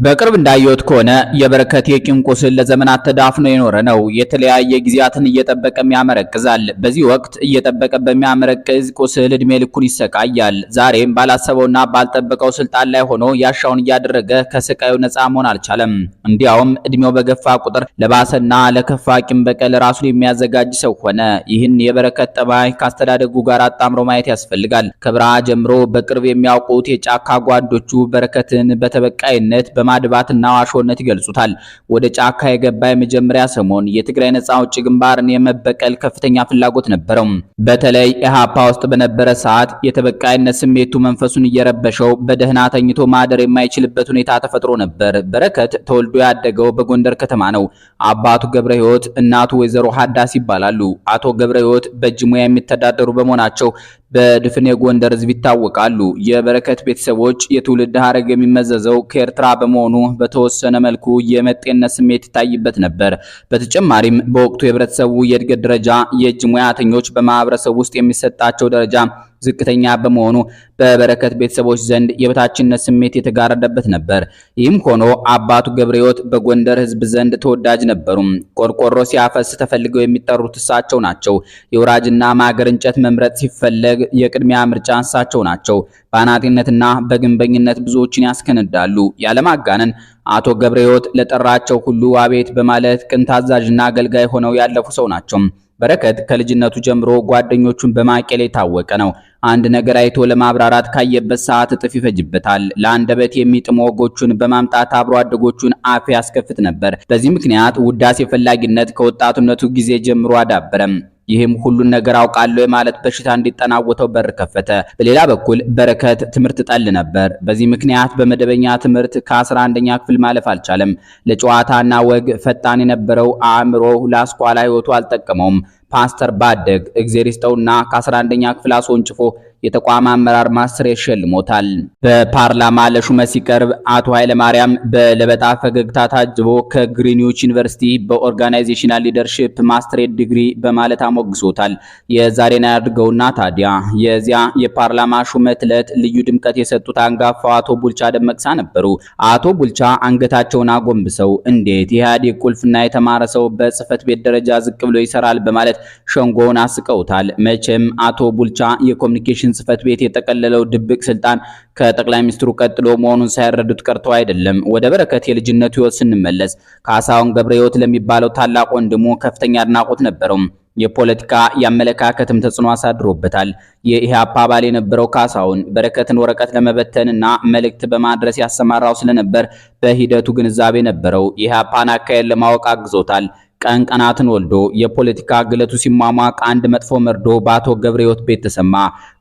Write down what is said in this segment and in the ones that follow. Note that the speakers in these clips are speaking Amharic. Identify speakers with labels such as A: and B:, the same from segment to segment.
A: በቅርብ እንዳየሁት ከሆነ የበረከት የቂም ቁስል ለዘመናት ተዳፍኖ የኖረ ነው። የተለያየ ጊዜያትን እየጠበቀም ያመረቅዛል። በዚህ ወቅት እየጠበቀ በሚያመረቅዝ ቁስል እድሜ ልኩን ይሰቃያል። ዛሬም ባላሰበውና ባልጠበቀው ስልጣን ላይ ሆኖ ያሻውን እያደረገ ከስቃዩ ነፃ መሆን አልቻለም። እንዲያውም እድሜው በገፋ ቁጥር ለባሰና ለከፋ ቂም በቀል ራሱን የሚያዘጋጅ ሰው ሆነ። ይህን የበረከት ጠባይ ካስተዳደጉ ጋር አጣምሮ ማየት ያስፈልጋል። ከብርሃ ጀምሮ በቅርብ የሚያውቁት የጫካ ጓዶቹ በረከትን በተበቃይነት ማድባትና ዋሾነት ይገልጹታል። ወደ ጫካ የገባ የመጀመሪያ ሰሞን የትግራይ ነፃ አውጪ ግንባርን የመበቀል ከፍተኛ ፍላጎት ነበረው። በተለይ ኢሃፓ ውስጥ በነበረ ሰዓት የተበቃይነት ስሜቱ መንፈሱን እየረበሸው በደህና ተኝቶ ማደር የማይችልበት ሁኔታ ተፈጥሮ ነበር። በረከት ተወልዶ ያደገው በጎንደር ከተማ ነው። አባቱ ገብረ ሕይወት፣ እናቱ ወይዘሮ ሀዳስ ይባላሉ። አቶ ገብረ ሕይወት በእጅ ሙያ የሚተዳደሩ በመሆናቸው በድፍን የጎንደር ሕዝብ ይታወቃሉ። የበረከት ቤተሰቦች የትውልድ ሐረግ የሚመዘዘው ከኤርትራ በመሆኑ በተወሰነ መልኩ የመጤነት ስሜት ይታይበት ነበር። በተጨማሪም በወቅቱ የህብረተሰቡ የእድገት ደረጃ የእጅ ሙያተኞች በማህበረሰቡ ውስጥ የሚሰጣቸው ደረጃ ዝቅተኛ በመሆኑ በበረከት ቤተሰቦች ዘንድ የበታችነት ስሜት የተጋረደበት ነበር። ይህም ሆኖ አባቱ ገብረ ሕይወት በጎንደር ህዝብ ዘንድ ተወዳጅ ነበሩ። ቆርቆሮ ሲያፈስ ተፈልገው የሚጠሩት እሳቸው ናቸው። የወራጅና ማገር እንጨት መምረጥ ሲፈለግ የቅድሚያ ምርጫ እሳቸው ናቸው። በአናጢነትና በግንበኝነት ብዙዎችን ያስከነዳሉ። ያለማጋነን አቶ ገብረ ሕይወት ለጠራቸው ሁሉ አቤት በማለት ቅን ታዛዥና አገልጋይ ሆነው ያለፉ ሰው ናቸው። በረከት ከልጅነቱ ጀምሮ ጓደኞቹን በማቄል የታወቀ ነው። አንድ ነገር አይቶ ለማብራራት ካየበት ሰዓት እጥፍ ይፈጅበታል። ለአንደበት የሚጥሙ ወጎቹን በማምጣት አብሮ አደጎቹን አፍ ያስከፍት ነበር። በዚህ ምክንያት ውዳሴ ፈላጊነት ከወጣቱነቱ ጊዜ ጀምሮ አዳበረም። ይህም ሁሉን ነገር አውቃለሁ የማለት በሽታ እንዲጠናወተው በር ከፈተ። በሌላ በኩል በረከት ትምህርት ጠል ነበር። በዚህ ምክንያት በመደበኛ ትምህርት ከ11ኛ ክፍል ማለፍ አልቻለም። ለጨዋታና ወግ ፈጣን የነበረው አእምሮ ለአስኳላ ህይወቱ አልጠቀመውም። ፓስተር ባደግ እግዜር ይስጠውና ከ11ኛ ክፍል አስወንጭፎ የተቋም አመራር ማስተር ሸልሞታል። በፓርላማ ለሹመት ሲቀርብ አቶ ኃይለ ማርያም በለበጣ ፈገግታ ታጅቦ ከግሪንዊች ዩኒቨርሲቲ በኦርጋናይዜሽናል ሊደርሺፕ ማስተሬት ዲግሪ በማለት አሞግሶታል። የዛሬን ያድርገውና ታዲያ የዚያ የፓርላማ ሹመት ዕለት ልዩ ድምቀት የሰጡት አንጋፋው አቶ ቡልቻ ደመቅሳ ነበሩ። አቶ ቡልቻ አንገታቸውን አጎንብሰው እንዴት የኢህአዴግ ቁልፍና የተማረ ሰው በጽህፈት ቤት ደረጃ ዝቅ ብሎ ይሰራል በማለት ሸንጎውን አስቀውታል። መቼም አቶ ቡልቻ የኮሙኒኬሽን ጽህፈት ቤት የጠቀለለው ድብቅ ስልጣን ከጠቅላይ ሚኒስትሩ ቀጥሎ መሆኑን ሳይረዱት ቀርተው አይደለም። ወደ በረከት የልጅነቱ ህይወት ስንመለስ ካሳሁን ገብረ ሕይወት ለሚባለው ታላቅ ወንድሙ ከፍተኛ አድናቆት ነበረው። የፖለቲካ ያመለካከትም ተጽዕኖ አሳድሮበታል። የኢህአፓ አባል የነበረው ካሳሁን በረከትን ወረቀት ለመበተንና መልእክት በማድረስ ያሰማራው ስለነበር በሂደቱ ግንዛቤ ነበረው። የኢህአፓን አካሄድ ለማወቅ አግዞታል። ቀን ቀናትን ወልዶ የፖለቲካ ግለቱ ሲሟሟቅ አንድ መጥፎ መርዶ በአቶ ገብረ ሕይወት ቤት ተሰማ።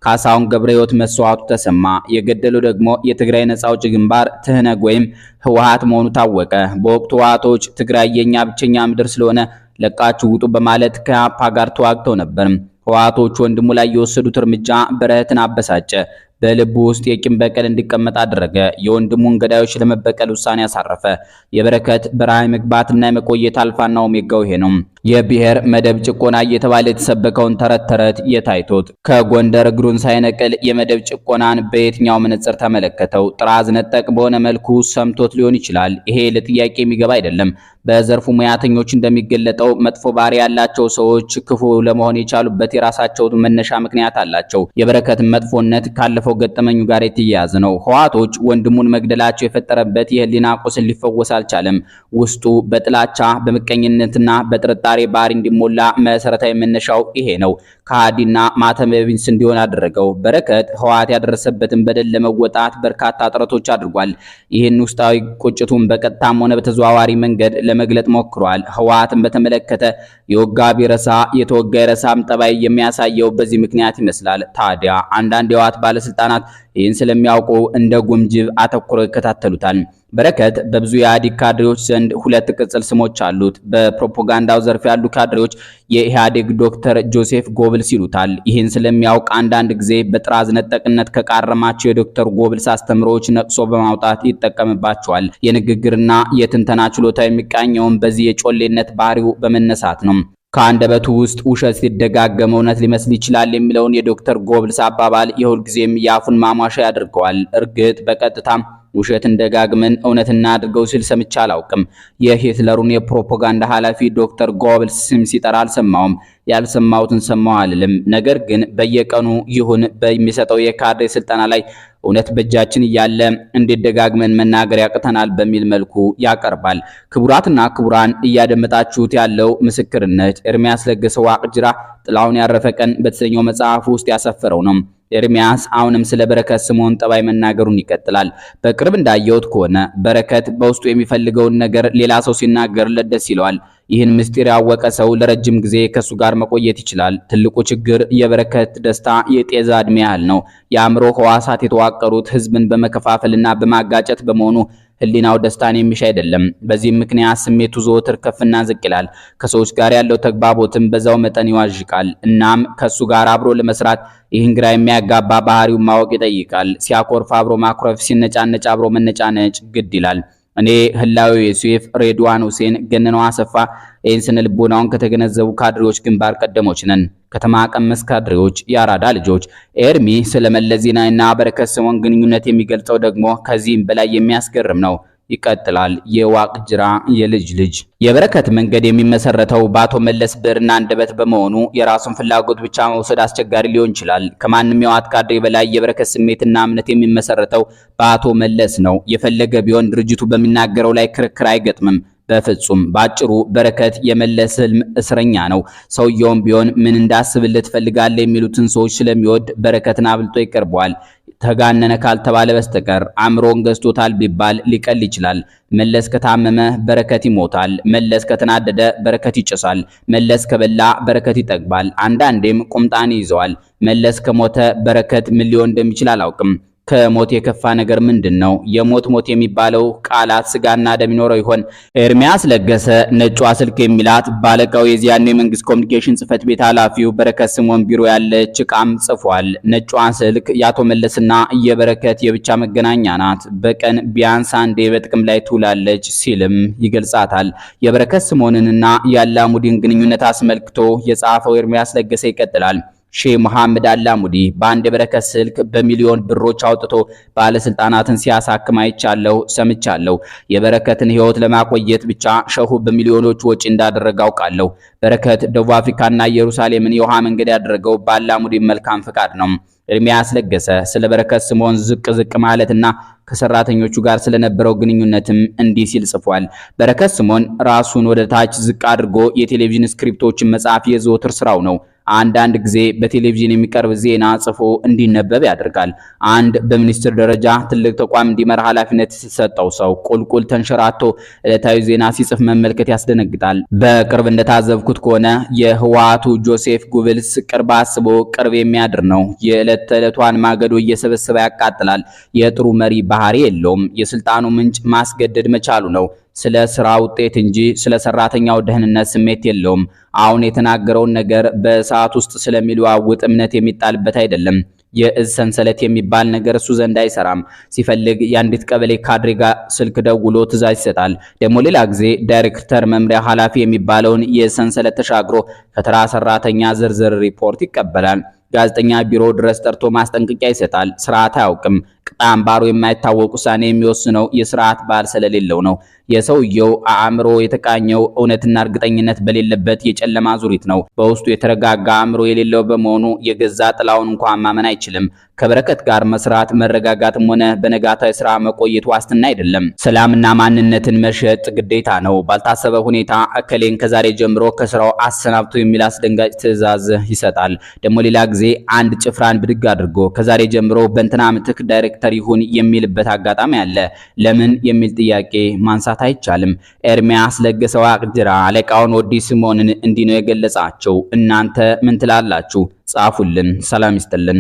A: ካሳሁን ገብረ ሕይወት መስዋዕቱ ተሰማ። የገደለው ደግሞ የትግራይ ነፃ አውጪ ግንባር ትህነግ ወይም ህወሓት መሆኑ ታወቀ። በወቅቱ ህወሓቶች ትግራይ የኛ ብቸኛ ምድር ስለሆነ ለቃችሁ ውጡ በማለት ከኢህአፓ ጋር ተዋግተው ነበር። ህወሓቶች ወንድሙ ላይ የወሰዱት እርምጃ በረከትን አበሳጨ። በልቡ ውስጥ የቂም በቀል እንዲቀመጥ አደረገ። የወንድሙን ገዳዮች ለመበቀል ውሳኔ ያሳረፈ። የበረከት በረሃ መግባትና የመቆየት አልፋና ኦሜጋው ይሄ ነው። የብሔር መደብ ጭቆና እየተባለ የተሰበከውን ተረት ተረት የታይቶት ከጎንደር እግሩን ሳይነቅል የመደብ ጭቆናን በየትኛው መነጽር ተመለከተው? ጥራዝ ነጠቅ በሆነ መልኩ ሰምቶት ሊሆን ይችላል። ይሄ ለጥያቄ የሚገባ አይደለም። በዘርፉ ሙያተኞች እንደሚገለጠው መጥፎ ባህሪ ያላቸው ሰዎች ክፉ ለመሆን የቻሉበት የራሳቸው መነሻ ምክንያት አላቸው። የበረከትን መጥፎነት ካለፈው ገጠመኙ ጋር የተያያዘ ነው። ህወሓቶች ወንድሙን መግደላቸው የፈጠረበት የህሊና ቁስል ሊፈወስ አልቻለም። ውስጡ በጥላቻ በምቀኝነትና በጥርጣሬ ባህሪ እንዲሞላ መሰረታዊ መነሻው ይሄ ነው። ከሃዲና ማተመ ቢስ እንዲሆን አደረገው። በረከት ህወሓት ያደረሰበትን በደል ለመወጣት በርካታ ጥረቶች አድርጓል። ይህን ውስጣዊ ቁጭቱን በቀጥታም ሆነ በተዘዋዋሪ መንገድ ለመግለጥ ሞክሯል። ህወሓትን በተመለከተ የወጋ ቢረሳ የተወጋ ይረሳም ጠባይ የሚያሳየው በዚህ ምክንያት ይመስላል። ታዲያ አንዳንድ የህወሓት ባለስልጣናት ይህን ስለሚያውቁ እንደ ጉምጅብ አተኩረው ይከታተሉታል። በረከት በብዙ የኢህአዴግ ካድሬዎች ዘንድ ሁለት ቅጽል ስሞች አሉት። በፕሮፓጋንዳው ዘርፍ ያሉ ካድሬዎች የኢህአዴግ ዶክተር ጆሴፍ ጎብልስ ይሉታል። ይህን ስለሚያውቅ አንዳንድ ጊዜ በጥራዝ ነጠቅነት ከቃረማቸው የዶክተር ጎብልስ አስተምሮዎች ነቅሶ በማውጣት ይጠቀምባቸዋል። የንግግርና የትንተና ችሎታ የሚቃኘውን በዚህ የጮሌነት ባህሪው በመነሳት ነው። ከአንደበቱ ውስጥ ውሸት ሲደጋገም እውነት ሊመስል ይችላል የሚለውን የዶክተር ጎብልስ አባባል የሁልጊዜም ያፉን ማሟሻ ያደርገዋል። እርግጥ በቀጥታ ውሸትን ደጋግመን እውነትና አድርገው ሲል ሰምቼ አላውቅም። የሂትለሩን የፕሮፓጋንዳ ኃላፊ ዶክተር ጎብልስ ስም ሲጠራ አልሰማውም። ያልሰማሁትን ሰማሁ አልልም። ነገር ግን በየቀኑ ይሁን በሚሰጠው የካድሬ ስልጠና ላይ እውነት በእጃችን እያለ እንዴት ደጋግመን መናገር ያቅተናል በሚል መልኩ ያቀርባል። ክቡራትና ክቡራን እያደመጣችሁት ያለው ምስክርነት ኤርሚያስ ለገሰ ዋቅጅራ ጥላውን ያረፈ ቀን በተሰኘው መጽሐፍ ውስጥ ያሰፈረው ነው። ኤርሚያስ አሁንም ስለ በረከት ስምዖን ጠባይ መናገሩን ይቀጥላል። በቅርብ እንዳየሁት ከሆነ በረከት በውስጡ የሚፈልገውን ነገር ሌላ ሰው ሲናገርለት ደስ ይለዋል። ይህን ምስጢር ያወቀ ሰው ለረጅም ጊዜ ከሱ ጋር መቆየት ይችላል። ትልቁ ችግር የበረከት ደስታ የጤዛ ዕድሜ ያህል ነው። የአእምሮ ሕዋሳት የተዋቀሩት ህዝብን በመከፋፈልና በማጋጨት በመሆኑ ህሊናው ደስታን የሚሻ አይደለም። በዚህም ምክንያት ስሜቱ ዘወትር ከፍና ዝቅ ይላል። ከሰዎች ጋር ያለው ተግባቦትም በዛው መጠን ይዋዥቃል። እናም ከሱ ጋር አብሮ ለመስራት ይህን ግራ የሚያጋባ ባህሪውን ማወቅ ይጠይቃል። ሲያኮርፍ አብሮ ማኩረፍ፣ ሲነጫነጭ አብሮ መነጫነጭ ግድ ይላል። እኔ ህላዊ ዮሴፍ፣ ሬድዋን ሁሴን፣ ገነነው አሰፋ ይህን ስነ ልቦናውን ከተገነዘቡ ካድሬዎች ግንባር ቀደሞች ነን። ከተማ ቀመስ ካድሬዎች፣ የአራዳ ልጆች። ኤርሚ ስለ መለስ ዜናዊና በረከት ስምዖን ግንኙነት የሚገልጸው ደግሞ ከዚህም በላይ የሚያስገርም ነው። ይቀጥላል። የዋቅጅራ የልጅ ልጅ የበረከት መንገድ የሚመሰረተው በአቶ መለስ ብዕርና አንደበት በመሆኑ የራሱን ፍላጎት ብቻ መውሰድ አስቸጋሪ ሊሆን ይችላል። ከማንም የዋት ካድሬ በላይ የበረከት ስሜትና እምነት የሚመሰረተው በአቶ መለስ ነው። የፈለገ ቢሆን ድርጅቱ በሚናገረው ላይ ክርክር አይገጥምም። በፍጹም። ባጭሩ በረከት የመለስ ህልም እስረኛ ነው። ሰውየውም ቢሆን ምን እንዳስብለት ፈልጋለ የሚሉትን ሰዎች ስለሚወድ በረከትን አብልጦ ይቀርበዋል። ተጋነነ ካልተባለ በስተቀር አእምሮን ገዝቶታል ቢባል ሊቀል ይችላል። መለስ ከታመመ በረከት ይሞታል። መለስ ከተናደደ በረከት ይጨሳል። መለስ ከበላ በረከት ይጠግባል። አንዳንዴም ቁምጣን ይዘዋል። መለስ ከሞተ በረከት ምን ሊሆን እንደሚችል አላውቅም። ከሞት የከፋ ነገር ምንድነው? የሞት ሞት የሚባለው ቃላት ስጋና ደም ይኖረው ይሆን? ኤርሚያስ ለገሰ ነጯ ስልክ የሚላት ባለቃው የዚያኔ መንግስት ኮሚኒኬሽን ጽህፈት ቤት ኃላፊው በረከት ስምዖን ቢሮ ያለች ዕቃም ጽፏል። ነጯ ስልክ የአቶ መለስና የበረከት የብቻ መገናኛ ናት። በቀን ቢያንስ አንዴ በጥቅም ላይ ትውላለች ሲልም ይገልጻታል። የበረከት ስምዖንንና የአላሙዲን ግንኙነት አስመልክቶ የጻፈው ኤርሚያስ ለገሰ ይቀጥላል። ሼህ መሐመድ አላሙዲ በአንድ የበረከት ስልክ በሚሊዮን ብሮች አውጥቶ ባለስልጣናትን ሲያሳክም አይቻለሁ፣ ሰምቻለሁ። የበረከትን ህይወት ለማቆየት ብቻ ሸሁ በሚሊዮኖች ወጪ እንዳደረገ አውቃለሁ። በረከት ደቡብ አፍሪካና ኢየሩሳሌምን የውሃ መንገድ ያደረገው በአላሙዲ መልካም ፍቃድ ነው። ኤርሚያስ ለገሰ ስለ በረከት ስምዖን ዝቅ ማለትና ከሰራተኞቹ ጋር ስለነበረው ግንኙነትም እንዲህ ሲል ጽፏል። በረከት ስምዖን ራሱን ወደ ታች ዝቅ አድርጎ የቴሌቪዥን ስክሪፕቶችን መጻፍ የዘወትር ስራው ነው። አንዳንድ ጊዜ በቴሌቪዥን የሚቀርብ ዜና ጽፎ እንዲነበብ ያደርጋል። አንድ በሚኒስትር ደረጃ ትልቅ ተቋም እንዲመራ ኃላፊነት ሲሰጠው ሰው ቁልቁል ተንሸራቶ ዕለታዊ ዜና ሲጽፍ መመልከት ያስደነግጣል። በቅርብ እንደታዘብኩት ከሆነ የህወሓቱ ጆሴፍ ጉብልስ ቅርብ አስቦ ቅርብ የሚያድር ነው። የዕለት ተዕለቷን ማገዶ እየሰበሰበ ያቃጥላል። የጥሩ መሪ ባህሪ የለውም። የስልጣኑ ምንጭ ማስገደድ መቻሉ ነው። ስለ ስራ ውጤት እንጂ ስለ ሰራተኛው ደህንነት ስሜት የለውም። አሁን የተናገረውን ነገር በሰዓት ውስጥ ስለሚለዋውጥ እምነት የሚጣልበት አይደለም። የእዝ ሰንሰለት የሚባል ነገር እሱ ዘንድ አይሰራም። ሲፈልግ የአንዲት ቀበሌ ካድሬ ጋር ስልክ ደውሎ ትዕዛዝ ይሰጣል። ደግሞ ሌላ ጊዜ ዳይሬክተር መምሪያ ኃላፊ የሚባለውን የሰንሰለት ተሻግሮ ከተራ ሰራተኛ ዝርዝር ሪፖርት ይቀበላል። ጋዜጠኛ ቢሮ ድረስ ጠርቶ ማስጠንቀቂያ ይሰጣል። ስርዓት አያውቅም። ቅጣምባሩ የማይታወቅ ውሳኔ የሚወስነው የስርዓት ባህል ስለሌለው ነው። የሰውየው አእምሮ የተቃኘው እውነትና እርግጠኝነት በሌለበት የጨለማ ዙሪት ነው። በውስጡ የተረጋጋ አእምሮ የሌለው በመሆኑ የገዛ ጥላውን እንኳን ማመን አይችልም። ከበረከት ጋር መስራት መረጋጋትም ሆነ በነጋታዊ ስራ መቆየት ዋስትና አይደለም። ሰላምና ማንነትን መሸጥ ግዴታ ነው። ባልታሰበ ሁኔታ እከሌን ከዛሬ ጀምሮ ከስራው አሰናብቶ የሚል አስደንጋጭ ትዕዛዝ ይሰጣል። ደግሞ ሌላ ጊዜ አንድ ጭፍራን ብድግ አድርጎ ከዛሬ ጀምሮ በእንትና ምትክ ዳይሬክተር ይሁን የሚልበት አጋጣሚ አለ። ለምን የሚል ጥያቄ ማንሳት አይቻልም። ኤርሚያስ ለገሰ ዋቅጅራ አለቃውን ወዲ ስምዖንን እንዲህ ነው የገለጻቸው። እናንተ ምን ትላላችሁ? ጻፉልን። ሰላም ይስጥልን።